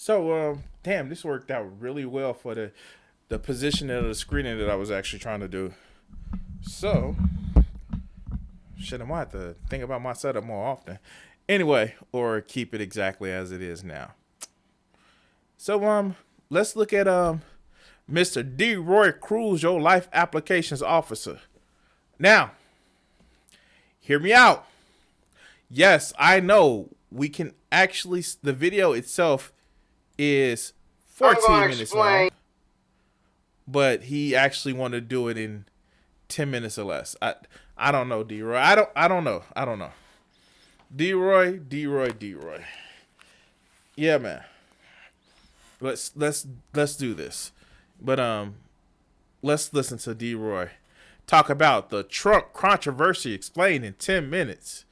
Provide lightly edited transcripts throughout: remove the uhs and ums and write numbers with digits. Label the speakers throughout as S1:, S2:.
S1: So, damn, this worked out really well for the position of the screening that I was actually trying to do. So, shit, I might have to think about my setup more often. Anyway, or keep it exactly as it is now. So, let's look at Mr. Deroy Cruz, your life applications officer. Now, hear me out. Yes, I know we can actually. The video itself is
S2: I'm going
S1: 14
S2: to
S1: minutes long,
S2: explain.
S1: but he actually wanted to do it in 10 minutes or less. I don't know, Deroy. I don't know. Deroy. Yeah, man. Let's do this. But let's listen to Deroy talk about the Trump controversy explained in 10 minutes.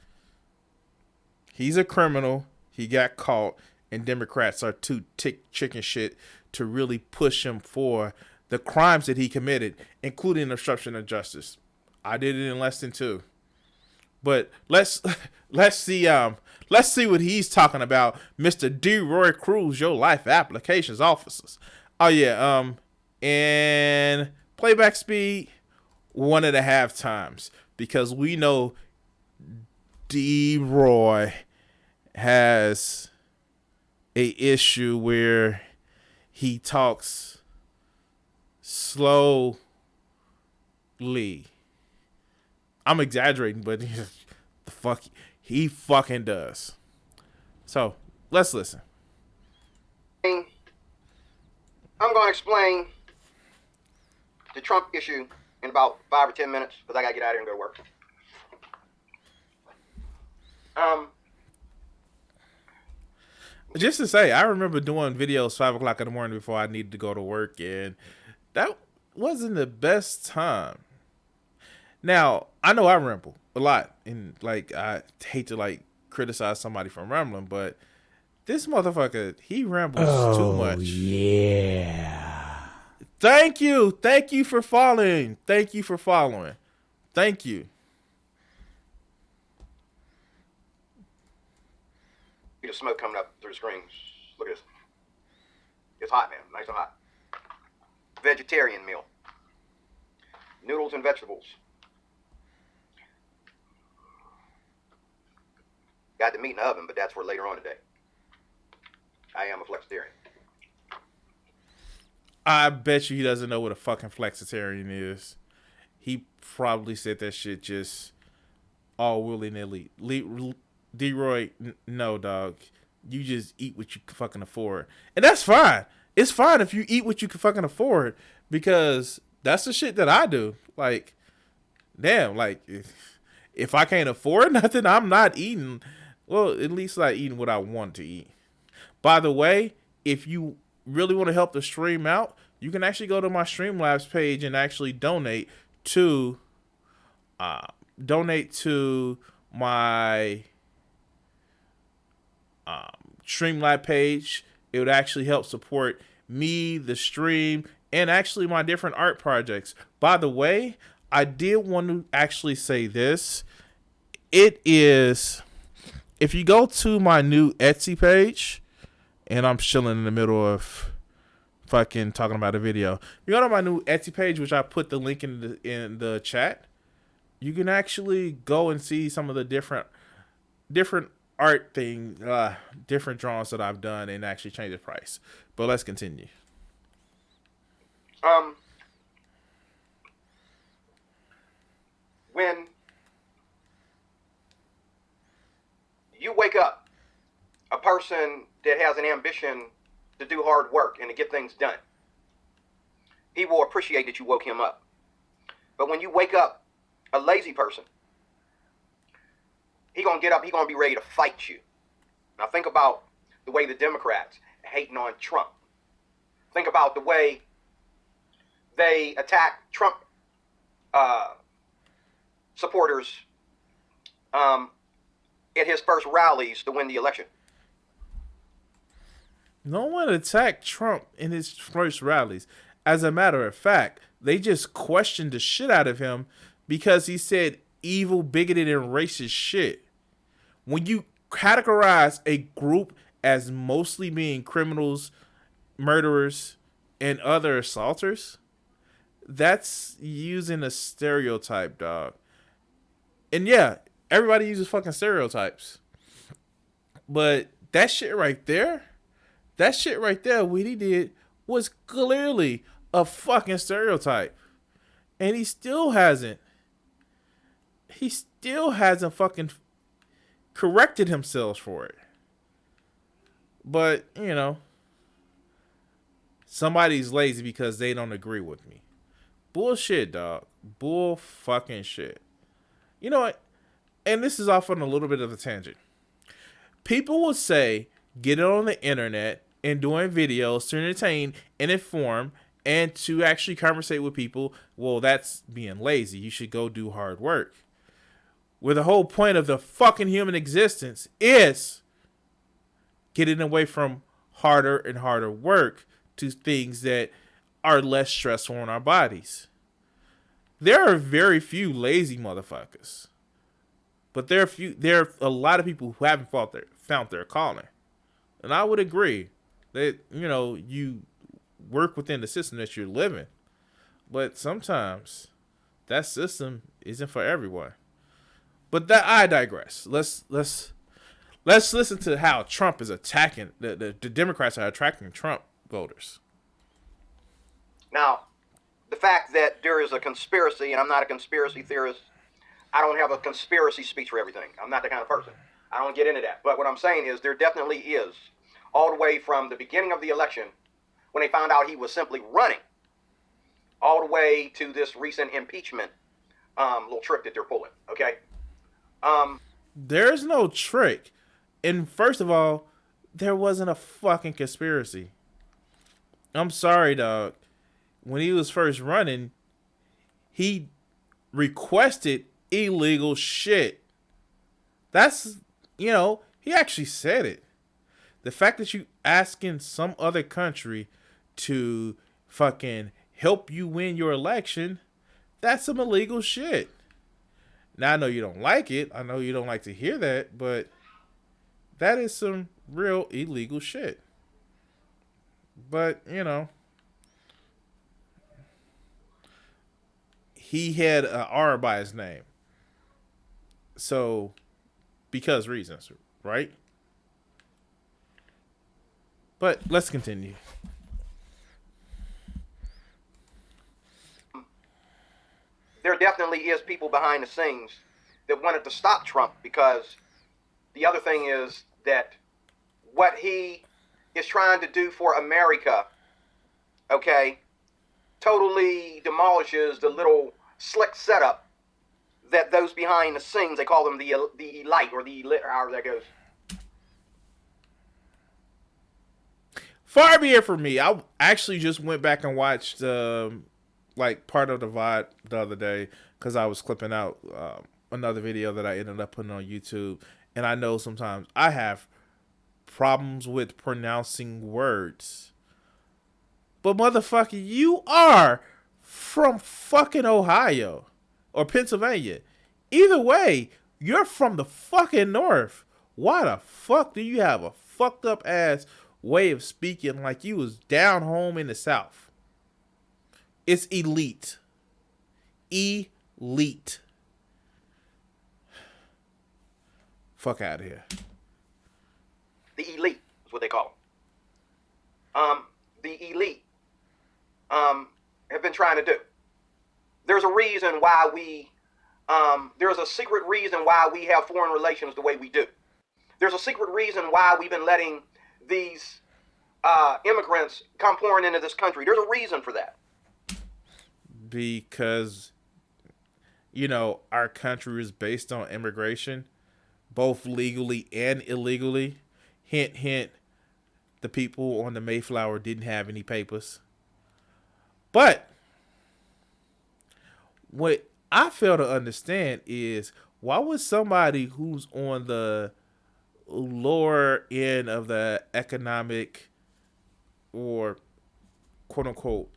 S1: He's a criminal. He got caught, and Democrats are too chicken shit to really push him for the crimes that he committed, including obstruction of justice. I did it in less than two. But let's see what he's talking about, Mr. Deroy Cruz, your life applications officers. Oh yeah, and playback speed 1.5 times because we know Deroy has a issue where he talks slowly. I'm exaggerating, but the fuck he fucking does. So let's listen.
S2: I'm going to explain the Trump issue in about 5 or 10 minutes because I got to get out of here and go to work.
S1: Just to say, I remember doing videos 5 o'clock in the morning before I needed to go to work, and that wasn't the best time. Now, I know I ramble a lot, and like I hate to like criticize somebody for rambling, but this motherfucker, he rambles too much.
S3: Yeah.
S1: Thank you for following. Thank you.
S2: The smoke coming up through the screens. Look at this. It's hot, man. Nice and hot. Vegetarian meal. Noodles and vegetables. Got the meat in the oven, but that's for later on today. I am a flexitarian.
S1: I bet you he doesn't know what a fucking flexitarian is. He probably said that shit just all willy nilly. Deroy, no, dog. You just eat what you can fucking afford. And that's fine. It's fine if you eat what you can fucking afford because that's the shit that I do. Like, damn, like, if I can't afford nothing, I'm not eating. Well, at least like eating what I want to eat. By the way, if you really want to help the stream out, you can actually go to my Streamlabs page and actually donate to my Streamlab page. It would actually help support me, the stream, and actually my different art projects. By the way, I did want to actually say this. It is, if you go to my new Etsy page, and I'm chilling in the middle of fucking talking about a video. If you go to my new Etsy page, which I put the link in the chat, you can actually go and see some of the different art thing, different drawings that I've done and actually change the price. But let's continue.
S2: When you wake up, a person that has an ambition to do hard work and to get things done, he will appreciate that you woke him up. But when you wake up a lazy person, he gonna get up, he gonna be ready to fight you. Now think about the way the Democrats hating on Trump. Think about the way they attack Trump supporters at his first rallies to win the election.
S1: No one attacked Trump in his first rallies. As a matter of fact, they just questioned the shit out of him because he said evil, bigoted, and racist shit. When you categorize a group as mostly being criminals, murderers, and other assaulters, that's using a stereotype, dog. And yeah, everybody uses fucking stereotypes. But that shit right there, what he did was clearly a fucking stereotype. And he still hasn't fucking corrected himself for it. But, you know, somebody's lazy because they don't agree with me. Bullshit, dog. Bull fucking shit. You know what? And this is off on a little bit of a tangent. People will say, get it on the internet and doing videos to entertain and inform and to actually conversate with people. Well, that's being lazy. You should go do hard work. Where the whole point of the fucking human existence is getting away from harder and harder work to things that are less stressful on our bodies. There are very few lazy motherfuckers. But there are a lot of people who haven't found their calling. And I would agree that, you know, you work within the system that you're living. But sometimes that system isn't for everyone. But that I digress. Let's listen to how Trump is attacking the Democrats are attracting Trump voters.
S2: Now, the fact that there is a conspiracy, and I'm not a conspiracy theorist, I don't have a conspiracy speech for everything. I'm not that kind of person. I don't get into that. But what I'm saying is there definitely is, all the way from the beginning of the election, when they found out he was simply running, all the way to this recent impeachment little trick that they're pulling. Okay?
S1: There's no trick. And first of all, there wasn't a fucking conspiracy. I'm sorry, dog. When he was first running, he requested illegal shit. That's, you know, he actually said it. The fact that you asking some other country to fucking help you win your election, that's some illegal shit. Now, I know you don't like it. I know you don't like to hear that, but that is some real illegal shit. But, you know, he had an R by his name. So, because reasons, right? But let's continue.
S2: There definitely is people behind the scenes that wanted to stop Trump, because the other thing is that what he is trying to do for America, okay, totally demolishes the little slick setup that those behind the scenes, they call them the elite, or the elite, however that goes.
S1: Far be it from me. I actually just went back and watched like part of the VOD the other day because I was clipping out another video that I ended up putting on YouTube. And I know sometimes I have problems with pronouncing words. But motherfucker, you are from fucking Ohio or Pennsylvania. Either way, you're from the fucking North. Why the fuck do you have a fucked up ass way of speaking like you was down home in the South? It's elite. Elite. Fuck out of here.
S2: The elite is what they call them. The elite have been trying to do. There's a reason why there's a secret reason why we have foreign relations the way we do. There's a secret reason why we've been letting these immigrants come pouring into this country. There's a reason for that.
S1: Because, you know, our country is based on immigration, both legally and illegally. Hint, hint, the people on the Mayflower didn't have any papers. But what I fail to understand is, why would somebody who's on the lower end of the economic or quote unquote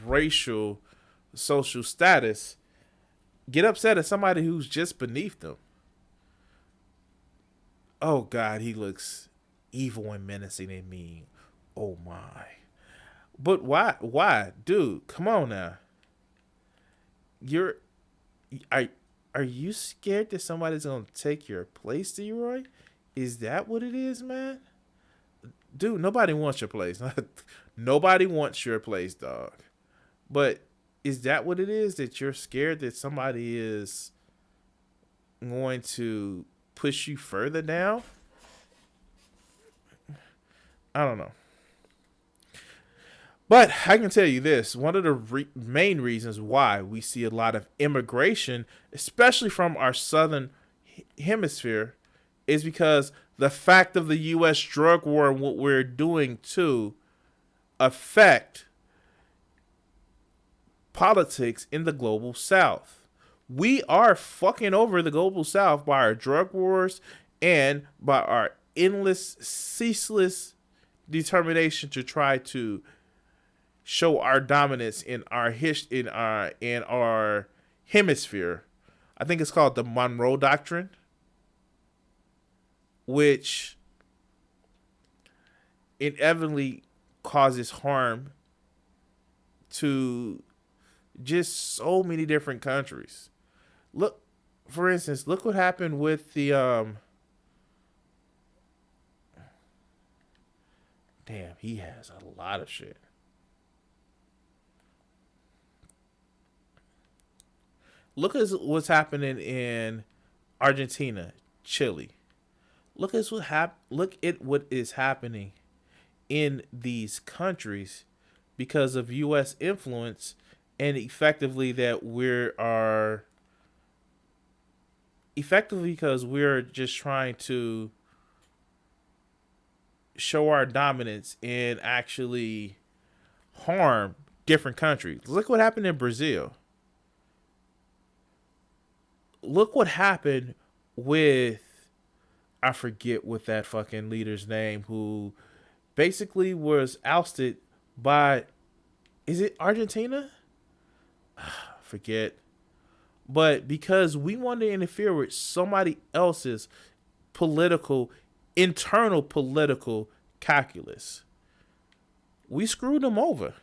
S1: racial social status get upset at somebody who's just beneath them? Oh God, he looks evil and menacing and mean. Oh my. But why? Dude, come on now. You're are are you scared that somebody's gonna take your place, Deroy? Is that what it is, man? Dude, nobody wants your place. Nobody wants your place, dog. But is that what it is? That you're scared that somebody is going to push you further down? I don't know. But I can tell you this. One of the main reasons why we see a lot of immigration, especially from our southern hemisphere, is because the fact of the U.S. drug war and what we're doing to affect politics in the global south. We are fucking over the global south by our drug wars and by our endless, ceaseless determination to try to show our dominance in our in our hemisphere. I think it's called the Monroe Doctrine, which inevitably causes harm to just so many different countries. Look, for instance, look what happened with the damn, he has a lot of shit. Look at what's happening in Argentina, Chile. Look at what is happening in these countries because of U.S. influence and effectively because we're just trying to show our dominance and actually harm different countries. Look what happened in Brazil. Look what happened with, I forget what that fucking leader's name, who basically was ousted by, is it Argentina? Forget. But because we wanted to interfere with somebody else's internal political calculus, we screwed them over.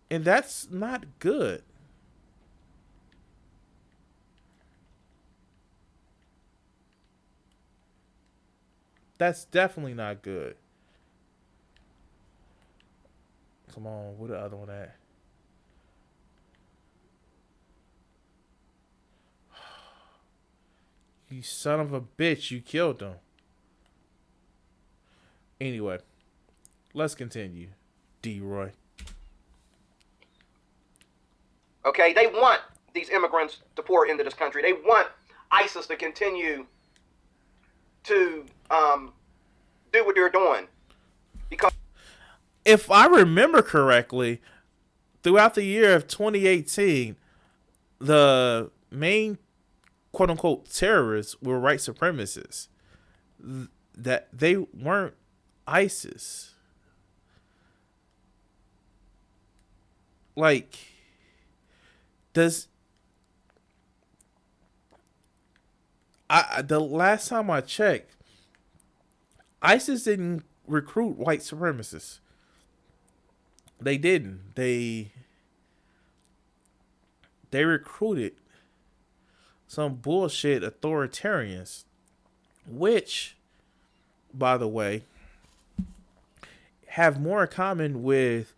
S1: And that's not good. That's definitely not good. Come on, where the other one at? You son of a bitch, you killed them. Anyway, let's continue. Deroy.
S2: Okay, they want these immigrants to pour into this country. They want ISIS to continue to do what they're doing. Because
S1: if I remember correctly, throughout the year of 2018, the main quote unquote terrorists were white supremacists. That they weren't ISIS. Like, the last time I checked, ISIS didn't recruit white supremacists. They didn't. They recruited some bullshit authoritarians, which, by the way, have more in common with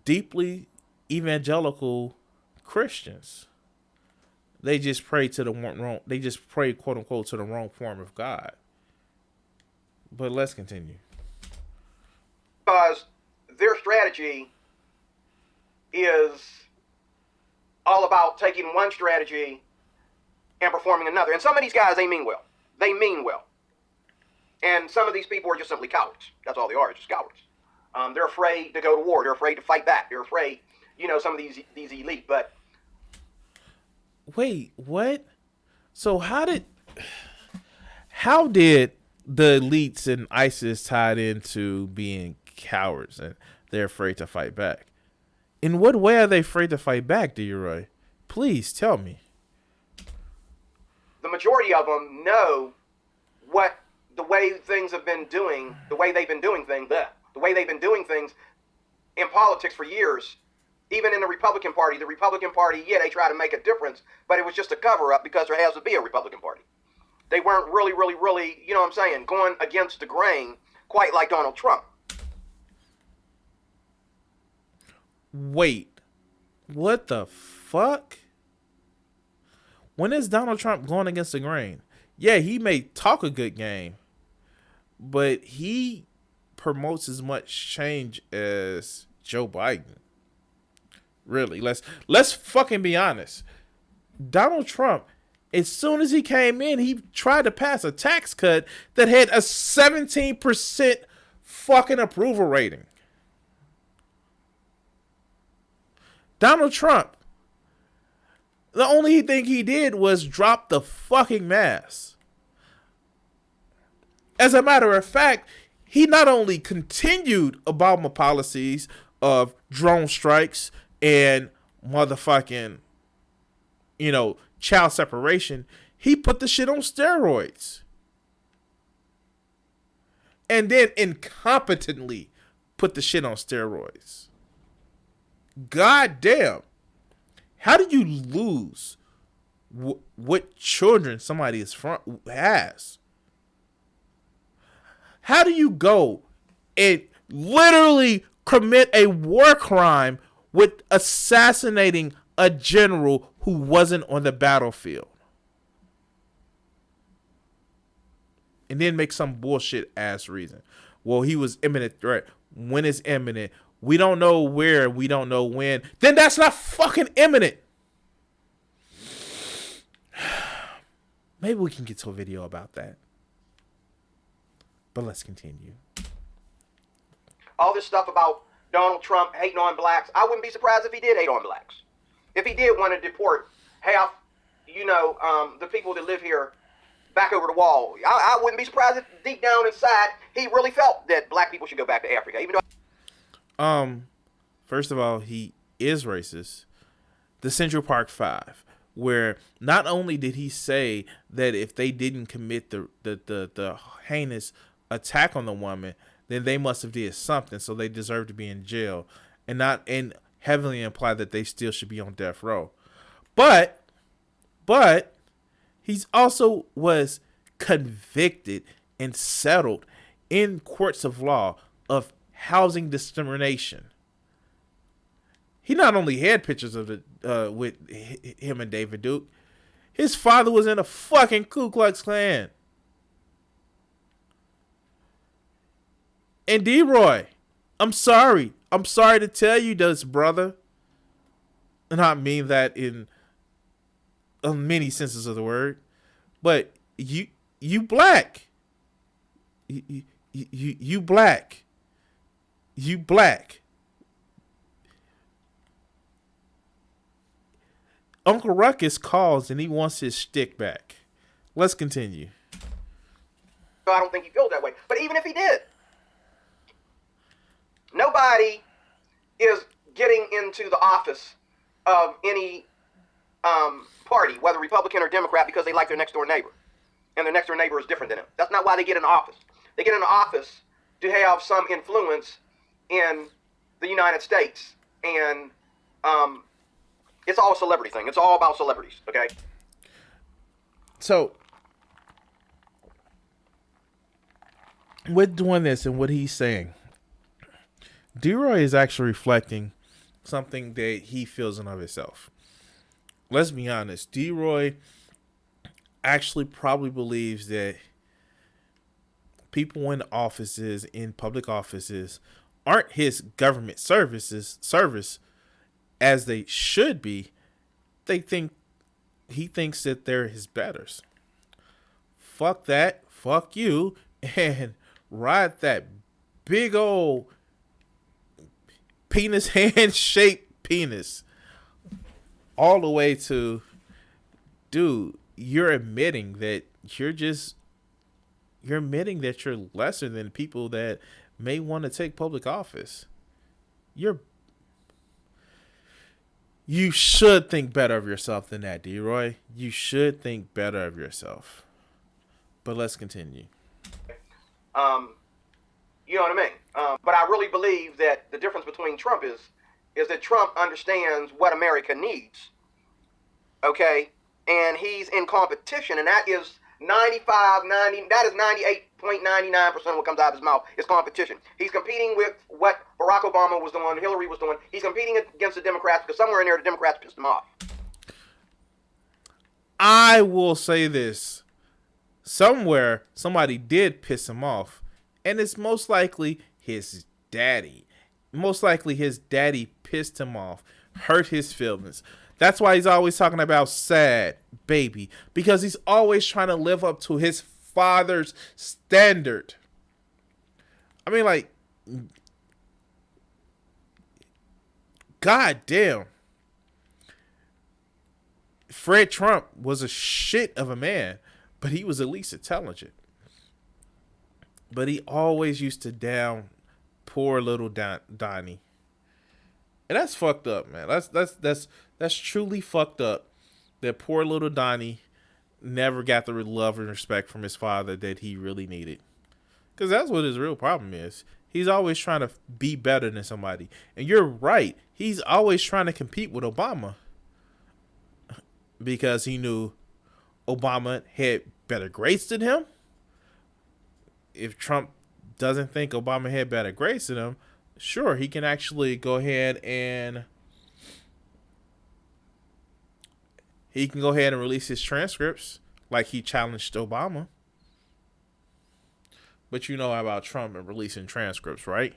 S1: deeply evangelical Christians. They just pray to the wrong. They just pray, quote unquote, to the wrong form of God. But let's continue.
S2: Because their strategy is all about taking one strategy and performing another. And some of these guys, they mean well. They mean well. And some of these people are just simply cowards. That's all they are, just cowards. They're afraid to go to war. They're afraid to fight back. They're afraid, some of these elite. But
S1: wait, what? So how did the elites and ISIS tied into being cowards and they're afraid to fight back? In what way are they afraid to fight back, Deroy? Please tell me.
S2: The majority of them know what the way things have been doing, the way they've been doing things, the way they've been doing things in politics for years, even in the Republican Party, yeah, they try to make a difference, but it was just a cover-up because there has to be a Republican Party. They weren't really, you know what I'm saying, going against the grain quite like Donald Trump.
S1: Wait, what the fuck? When is Donald Trump going against the grain? Yeah, he may talk a good game, but he promotes as much change as Joe Biden. Really, let's fucking be honest. Donald Trump, as soon as he came in, he tried to pass a tax cut that had a 17% fucking approval rating. Donald Trump, the only thing he did was drop the fucking mask. As a matter of fact, he not only continued Obama policies of drone strikes and motherfucking, child separation, he put the shit on steroids. And then incompetently put the shit on steroids. God damn. How do you lose what children somebody has? How do you go and literally commit a war crime with assassinating a general who wasn't on the battlefield? And then make some bullshit ass reason. Well, he was imminent threat. When is imminent? We don't know where. We don't know when. Then that's not fucking imminent. Maybe we can get to a video about that. But let's continue.
S2: All this stuff about Donald Trump hating on blacks, I wouldn't be surprised if he did hate on blacks. If he did want to deport half, the people that live here back over the wall, I wouldn't be surprised if deep down inside he really felt that black people should go back to Africa. Even though,
S1: first of all, he is racist. The Central Park Five, where not only did he say that if they didn't commit the heinous attack on the woman, then they must have did something, so they deserve to be in jail, and heavily imply that they still should be on death row. But he's also was convicted and settled in courts of law of housing discrimination. He not only had pictures of with him and David Duke, his father was in a fucking Ku Klux Klan. And Deroy, I'm sorry. I'm sorry to tell you this, brother. And I mean that in many senses of the word. But you black. You black. You black. Uncle Ruckus calls and he wants his stick back. Let's continue.
S2: I don't think he feels that way. But even if he did, nobody is getting into the office of any party, whether Republican or Democrat, because they like their next door neighbor. And their next door neighbor is different than them. That's not why they get in office. They get in office to have some influence in the United States. And it's all a celebrity thing. It's all about celebrities, okay?
S1: So, with doing this and what he's saying, Deroy is actually reflecting something that he feels in of himself. Let's be honest. Deroy actually probably believes that people in offices, in public offices, aren't his government service as they should be. He thinks that they're his betters. Fuck that. Fuck you. And ride that big old penis hand-shaped penis all the way to, dude, you're admitting that you're admitting that you're lesser than people that may want to take public office. You should think better of yourself than that, Deroy. You should think better of yourself. But let's continue.
S2: Um, you know what I mean? But I really believe that the difference between Trump is that Trump understands what America needs. Okay, and he's in competition, and that is 98.99% of what comes out of his mouth is competition. He's competing with what Barack Obama was doing, Hillary was doing. He's competing against the Democrats because somewhere in there the Democrats pissed him off.
S1: I will say this. Somewhere somebody did piss him off, and it's most likely his daddy. Most likely his daddy pissed him off, hurt his feelings. That's why he's always talking about sad baby, because he's always trying to live up to his father's standard. I mean, like, god damn. Fred Trump was a shit of a man, but he was at least intelligent. But he always used to down poor little Donnie. And that's fucked up, man. That's truly fucked up. That poor little Donnie never got the love and respect from his father that he really needed. Because that's what his real problem is. He's always trying to be better than somebody. And you're right. He's always trying to compete with Obama. Because he knew Obama had better grades than him. If Trump doesn't think Obama had better grades than him, sure, he can actually go ahead and release his transcripts like he challenged Obama. But you know about Trump and releasing transcripts, right?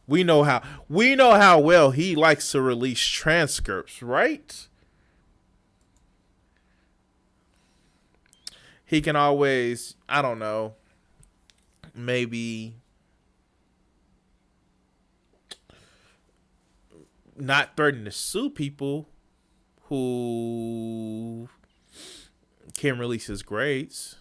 S1: We know how well he likes to release transcripts, right? He can always, I don't know, maybe not threaten to sue people who can release his grades.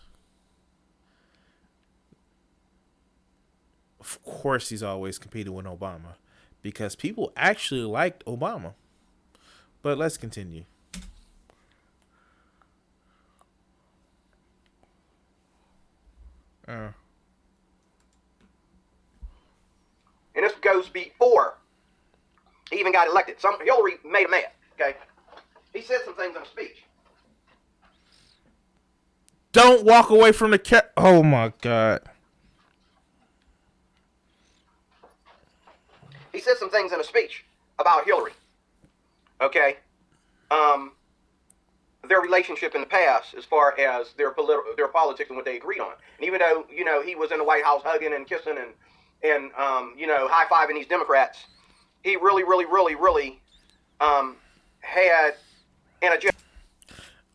S1: Of course, he's always competing with Obama because people actually liked Obama. But let's continue.
S2: And this goes before he even got elected. Hillary made him mad. Okay, he said some things in a speech.
S1: Don't walk away from the Oh my God.
S2: He said some things in a speech about Hillary. Okay, their relationship in the past, as far as their politics and what they agreed on. And even though he was in the White House hugging and kissing and high fiving these Democrats, he really had an agenda.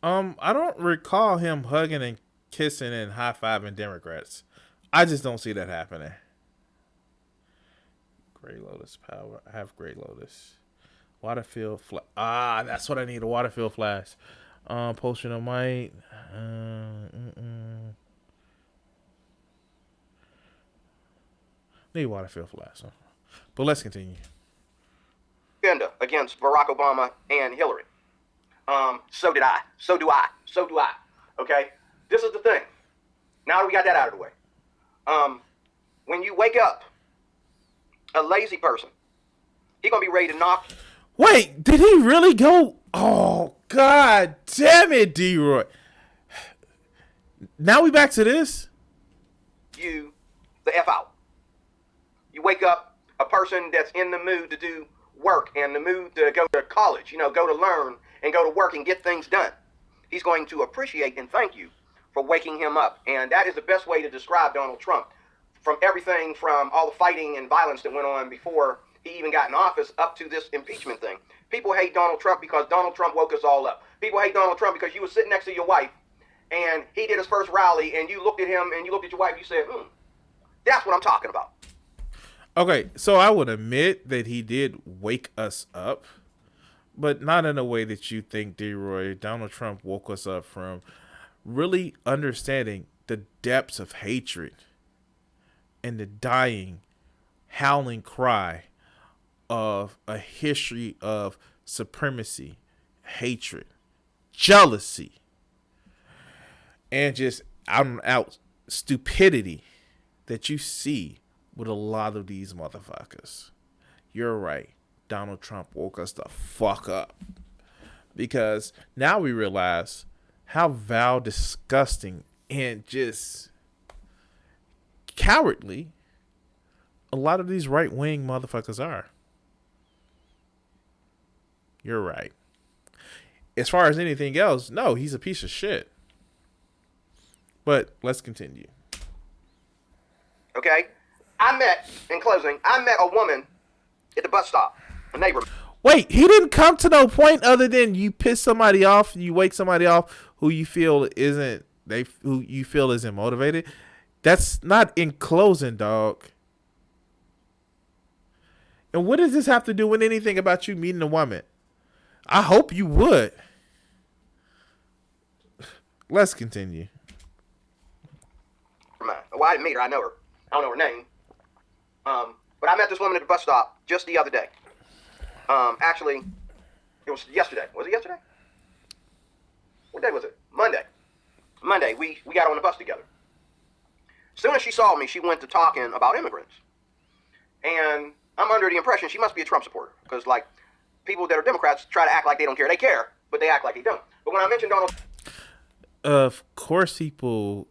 S1: I don't recall him hugging and kissing and high fiving Democrats. I just don't see that happening. Gray Lotus power. I have Gray Lotus. Waterfield flash. That's what I need. A Waterfield flash. Potion of might. Need Waterfield flash. Huh? But let's continue.
S2: Agenda against Barack Obama and Hillary. So did I. So do I. So do I. Okay? This is the thing. Now that we got that out of the way. When you wake up, a lazy person, he gonna be ready to knock.
S1: Wait, did he really go? Oh, God damn it, Deroy. Now we back to this?
S2: You the F out. You wake up a person that's in the mood to do work and the mood to go to college, go to learn and go to work and get things done. He's going to appreciate and thank you for waking him up. And that is the best way to describe Donald Trump. From everything from all the fighting and violence that went on before he even got in office up to this impeachment thing. People hate Donald Trump because Donald Trump woke us all up. People hate Donald Trump because you were sitting next to your wife and he did his first rally and you looked at him and you looked at your wife and you said, that's what I'm talking about.
S1: Okay, so I would admit that he did wake us up, but not in a way that you think, Deroy. Donald Trump woke us up from really understanding the depths of hatred and the dying, howling cry of a history of supremacy, hatred, jealousy, and just out and out stupidity that you see with a lot of these motherfuckers. You're right. Donald Trump woke us the fuck up. Because now we realize how vile, disgusting, and just cowardly a lot of these right-wing motherfuckers are. You're right. As far as anything else, no, he's a piece of shit. But let's continue.
S2: Okay? In closing, I met a woman at the bus stop, a neighbor.
S1: Wait, he didn't come to no point other than you piss somebody off, you wake somebody off who you feel isn't motivated. That's not in closing, dog. And what does this have to do with anything about you meeting a woman? I hope you would. Let's continue.
S2: Well, I didn't meet her. I know her. I don't know her name. But I met this woman at the bus stop just the other day. Actually, it was yesterday. Was it yesterday? What day was it? Monday. Monday. We got on the bus together. As soon as she saw me, she went to talking about immigrants. And I'm under the impression she must be a Trump supporter. Because, like, people that are Democrats try to act like they don't care. They care, but they act like they don't. But when I mentioned Donald...
S1: Of course, people...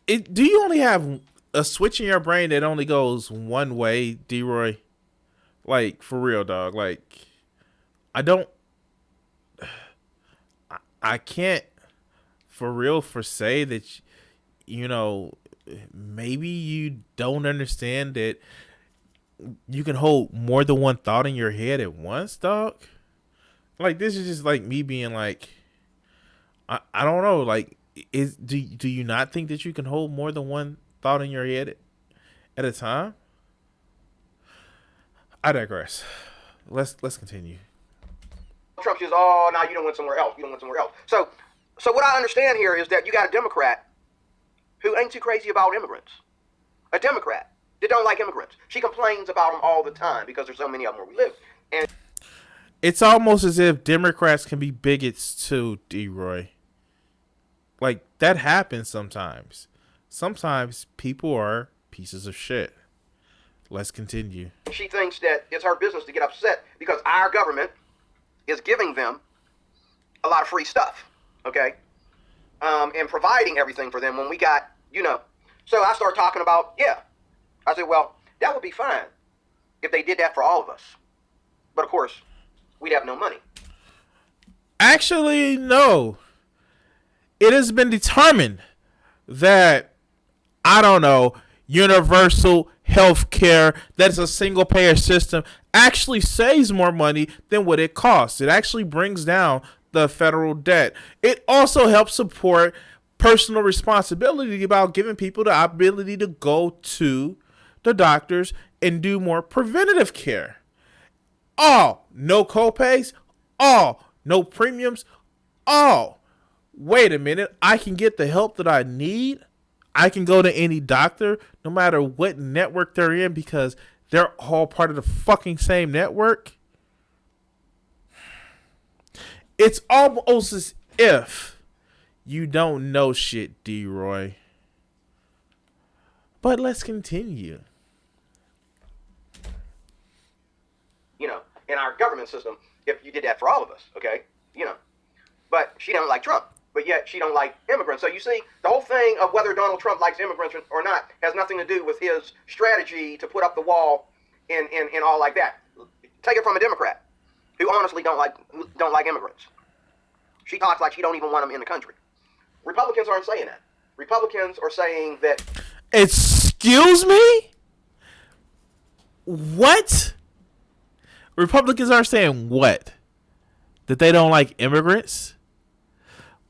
S1: Do you only have a switch in your brain that only goes one way, Deroy? Like, for real, dog. Like, I can't for real say that, you know, maybe you don't understand that you can hold more than one thought in your head at once, dog. Like, this is just like me being like, I don't know, like, do you not think that you can hold more than one thought in your head at a time? I digress. Let's continue.
S2: Trump says, "Oh, now you don't went somewhere else. You don't went somewhere else." So what I understand here is that you got a Democrat who ain't too crazy about immigrants. A Democrat that don't like immigrants. She complains about them all the time because there's so many of them where we live. And
S1: it's almost as if Democrats can be bigots too, Deroy. Like, that happens sometimes. Sometimes people are pieces of shit. Let's continue.
S2: She thinks that it's her business to get upset because our government is giving them a lot of free stuff, okay? And providing everything for them when we got, you know. So I started talking about, I said, well, that would be fine if they did that for all of us. But of course, we'd have no money.
S1: Actually, no. It has been determined that, I don't know, universal health care, that's a single payer system, actually saves more money than what it costs. It actually brings down the federal debt. It also helps support personal responsibility about giving people the ability to go to the doctors and do more preventative care. No copays. No premiums. Wait a minute. I can get the help that I need. I can go to any doctor, no matter what network they're in, because they're all part of the fucking same network. It's almost as if you don't know shit, Deroy. But let's continue.
S2: You know, in our government system, if you did that for all of us, okay? You know. But she don't like Trump. But yet she don't like immigrants. So you see, the whole thing of whether Donald Trump likes immigrants or not has nothing to do with his strategy to put up the wall and all like that. Take it from a Democrat who honestly don't like immigrants. She talks like she don't even want them in the country. Republicans aren't saying that. Republicans are saying that...
S1: Excuse me? What? Republicans are saying what? That they don't like immigrants?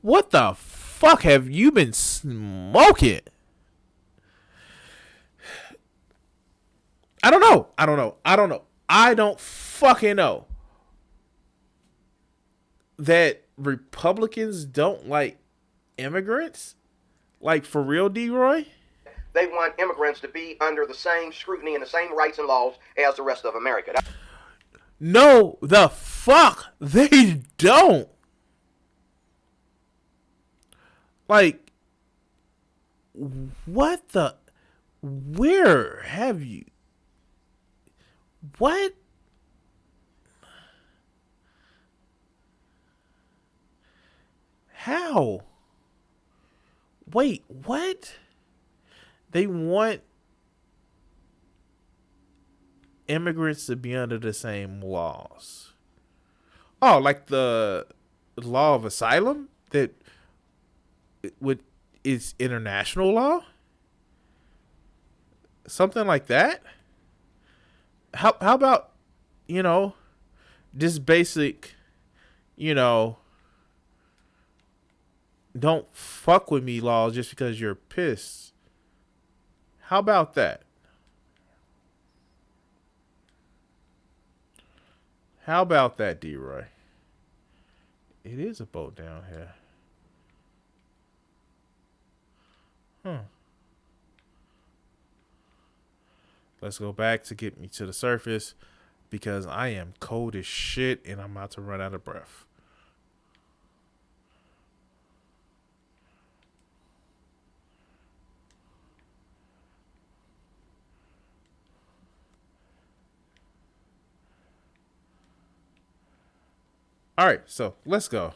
S1: What the fuck have you been smoking? I don't know. I don't fucking know. That Republicans don't like immigrants? Like, for real, Deroy?
S2: They want immigrants to be under the same scrutiny and the same rights and laws as the rest of America.
S1: No, the fuck they don't. What the? Where have you? What? How? Wait, what? They want immigrants to be under the same laws. Oh, like the law of asylum that would is international law? Something like that? How about, you know, just basic, you know, don't fuck with me laws just because you're pissed. How about that? How about that, Deroy? It is a boat down here. Huh. Let's go back to get me to the surface because I am cold as shit and I'm about to run out of breath. All right, so let's go.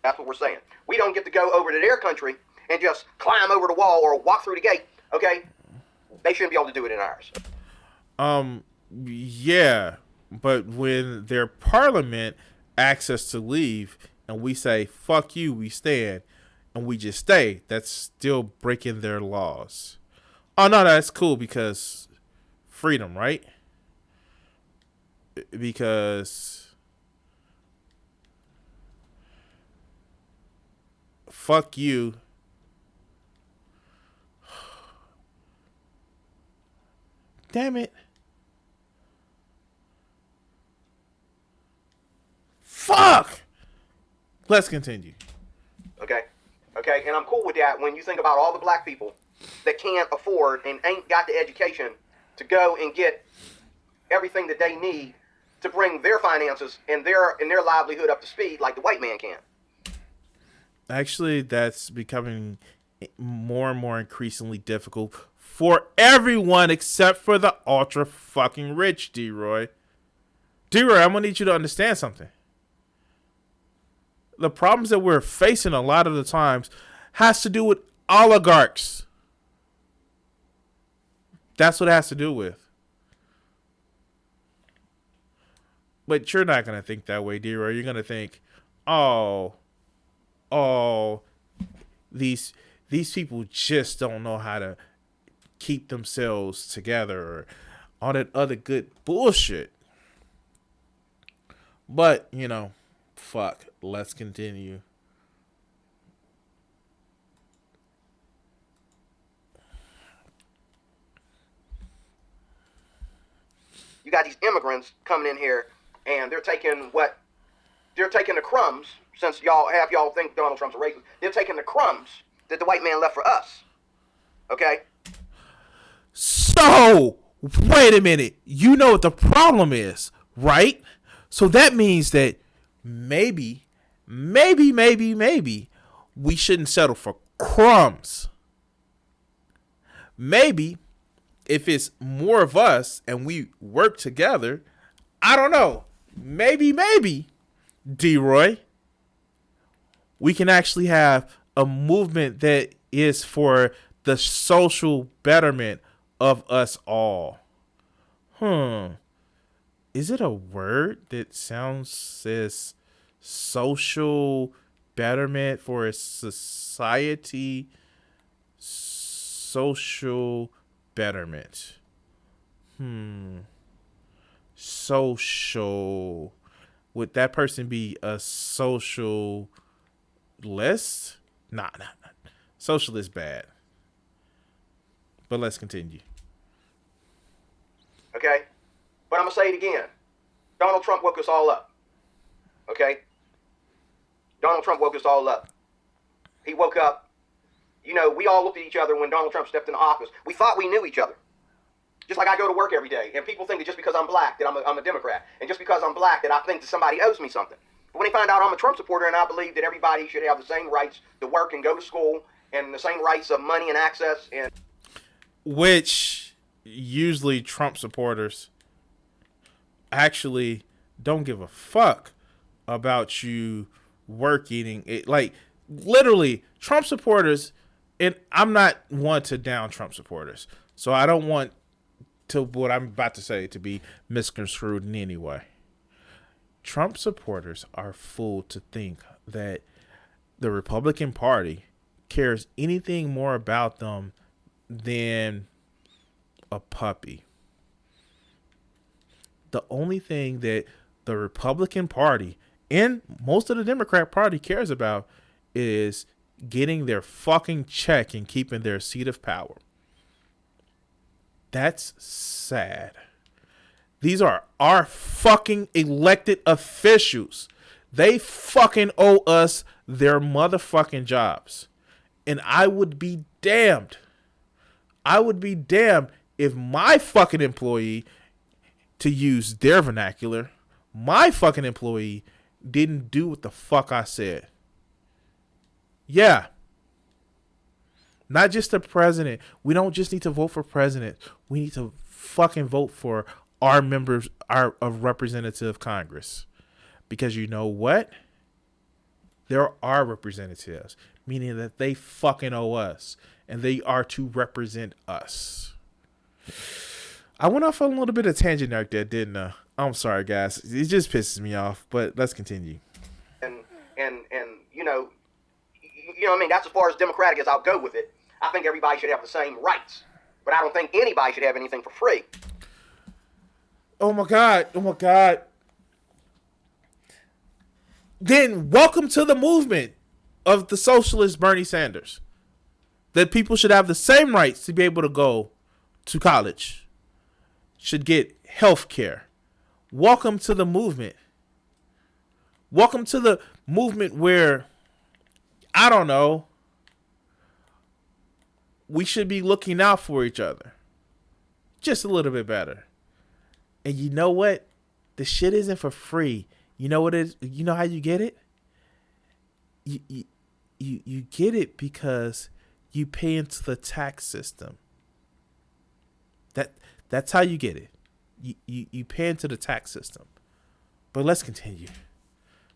S2: That's what we're saying. We don't get to go over to their country and just climb over the wall or walk through the gate, okay? They shouldn't be able to do it in ours.
S1: Yeah, but when their parliament asks us to leave and we say, fuck you, we stand, and we just stay, that's still breaking their laws. Oh, no, that's cool because freedom, right? Because fuck you. Damn it. Fuck! Let's continue.
S2: Okay? Okay? And I'm cool with that when you think about all the black people that can't afford and ain't got the education to go and get everything that they need to bring their finances and their livelihood up to speed like the white man can.
S1: Actually, that's becoming more and more increasingly difficult for everyone except for the ultra fucking rich, Deroy. Deroy, I'm gonna need you to understand something. The problems that we're facing a lot of the times has to do with oligarchs. That's what it has to do with. But you're not going to think that way, Deroy. You're going to think, oh, these people just don't know how to keep themselves together or all that other good bullshit. But, you know, fuck. Let's continue.
S2: You got these immigrants coming in here and they're taking the crumbs, since y'all think Donald Trump's a racist, they're taking the crumbs that the white man left for us. Okay?
S1: So, wait a minute. You know what the problem is, right? So that means that maybe we shouldn't settle for crumbs. Maybe if it's more of us and we work together, I don't know. Maybe, Deroy, we can actually have a movement that is for the social betterment of us all. Is it a word that sounds as social betterment for a society? Social betterment. Social. Would that person be a socialist? Nah. Socialist bad. But let's continue.
S2: Okay? But I'm going to say it again. Donald Trump woke us all up. Okay? Donald Trump woke us all up. He woke up. You know, we all looked at each other when Donald Trump stepped into office. We thought we knew each other. Just like I go to work every day, and people think that just because I'm black that I'm a Democrat, and just because I'm black that I think that somebody owes me something. But when they find out I'm a Trump supporter and I believe that everybody should have the same rights to work and go to school and the same rights of money and access, and
S1: which usually Trump supporters actually don't give a fuck about you working. It, like, literally, Trump supporters, and I'm not one to down Trump supporters, so I don't want to what I'm about to say to be misconstrued in any way. Trump supporters are fooled to think that the Republican Party cares anything more about them than a puppy. The only thing that the Republican Party and most of the Democrat Party cares about is getting their fucking check and keeping their seat of power. That's sad. These are our fucking elected officials. They fucking owe us their motherfucking jobs. And I would be damned. I would be damned if my fucking employee, to use their vernacular, my fucking employee didn't do what the fuck I said. Yeah. Not just the president. We don't just need to vote for president. We need to fucking vote for our members, our of representative Congress. Because you know what? They're our representatives, meaning that they fucking owe us, and they are to represent us. I went off on a little bit of tangent there, didn't I? I'm sorry, guys. It just pisses me off, but let's continue.
S2: and you know what I mean. That's as far as democratic as I'll go with it. I think everybody should have the same rights, but I don't think anybody should have anything for free.
S1: Oh my God. Oh my God. Then welcome to the movement of the socialist Bernie Sanders. That people should have the same rights to be able to go to college, should get health care. Welcome to the movement. Welcome to the movement where, I don't know, we should be looking out for each other just a little bit better. And you know what? The shit isn't for free. You know what it is? You know how you get it? You get it because you pay into the tax system. That's how you get it. You pay into the tax system. But let's continue.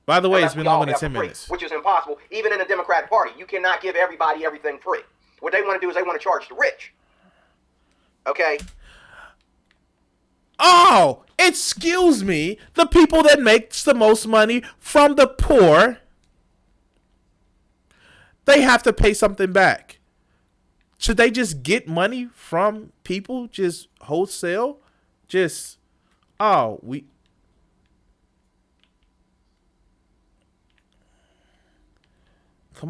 S1: By the way, it's been longer than 10 minutes.
S2: Which is impossible. Even in the Democratic Party, you cannot give everybody everything free. What they want to do is they want to charge the rich. Okay?
S1: Oh, excuse me. The people that makes the most money from the poor, they have to pay something back. Should they just get money from people, just wholesale? Just, come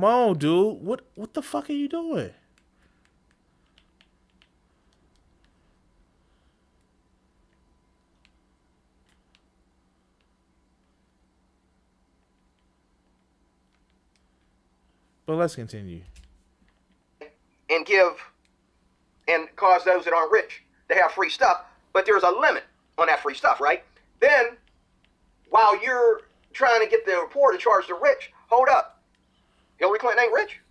S1: on, dude. What the fuck are you doing? But let's continue.
S2: And cause those that aren't rich to have free stuff, but there's a limit on that free stuff, right? Then, while you're trying to get the poor to charge the rich, hold up. Hillary Clinton ain't rich.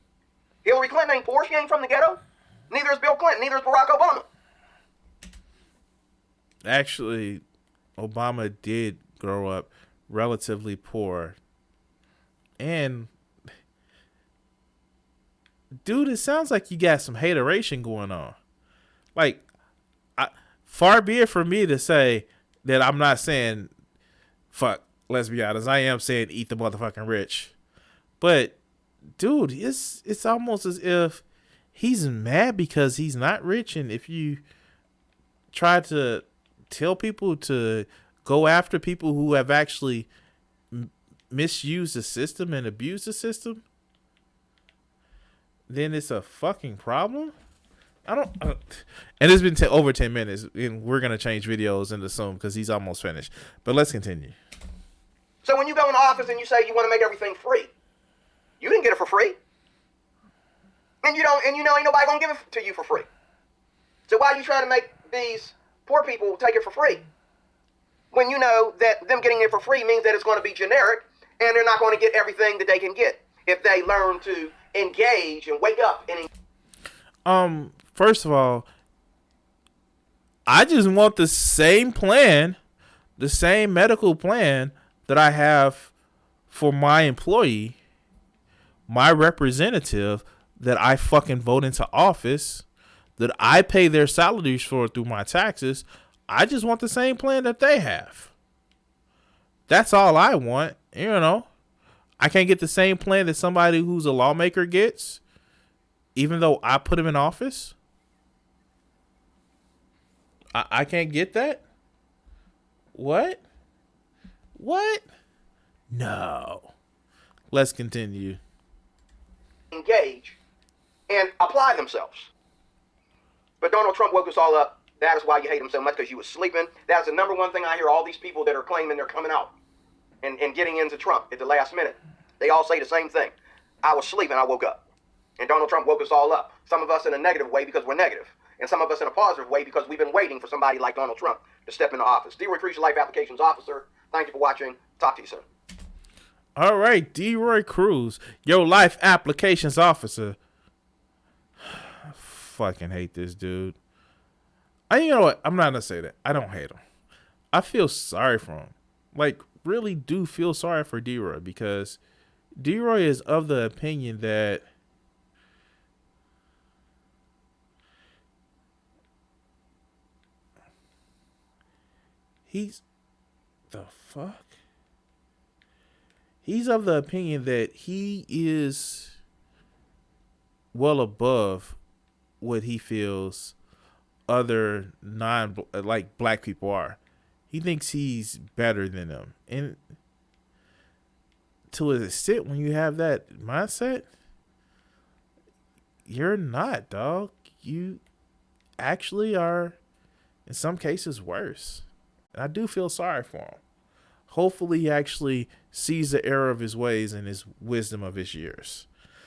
S2: Hillary Clinton ain't poor. She ain't from the ghetto. Neither is Bill Clinton. Neither is Barack Obama.
S1: Actually, Obama did grow up relatively poor. And dude, it sounds like you got some hateration going on. Like, far be it from me to say that I'm not saying, fuck, let's be honest. I am saying eat the motherfucking rich. But, dude, it's almost as if he's mad because he's not rich. And if you try to tell people to go after people who have actually misused the system and abused the system, then it's a fucking problem. And it's been over 10 minutes, and we're going to change videos into soon because he's almost finished. But let's continue.
S2: So when you go in the office and you say you want to make everything free, you didn't get it for free. And you know ain't nobody going to give it to you for free. So why are you trying to make these poor people take it for free? When you know that them getting it for free means that it's going to be generic and they're not going to get everything that they can get if they learn to engage and wake up and
S1: First of all, I just want the same plan, the same medical plan that I have for my employee, my representative that I fucking vote into office, that I pay their salaries for through my taxes. I just want the same plan that they have. That's all I want. You know, I can't get the same plan that somebody who's a lawmaker gets, even though I put him in office. I can't get that. What? No. Let's continue.
S2: engage and apply themselves. But Donald Trump woke us all up. That is why you hate him so much, because you were sleeping. That's the number one thing I hear all these people that are claiming they're coming out and getting into Trump at the last minute. They all say the same thing. I was sleeping, I woke up. And Donald Trump woke us all up. Some of us in a negative way because we're negative. And some of us in a positive way because we've been waiting for somebody like Donald Trump to step into office. Deroy Cruz, your Life Applications Officer. Thank you for watching. Talk to you soon.
S1: All right, Deroy Cruz, your Life Applications Officer. I fucking hate this dude. You know what? I'm not gonna say that. I don't hate him. I feel sorry for him. Like, really do feel sorry for Deroy, because Deroy is of the opinion that he's of the opinion that he is well above what he feels other black people are. He thinks he's better than them. And to an extent, when you have that mindset, you're not, dog. You actually are, in some cases, worse. And I do feel sorry for him. Hopefully he actually sees the error of his ways and his wisdom of his years.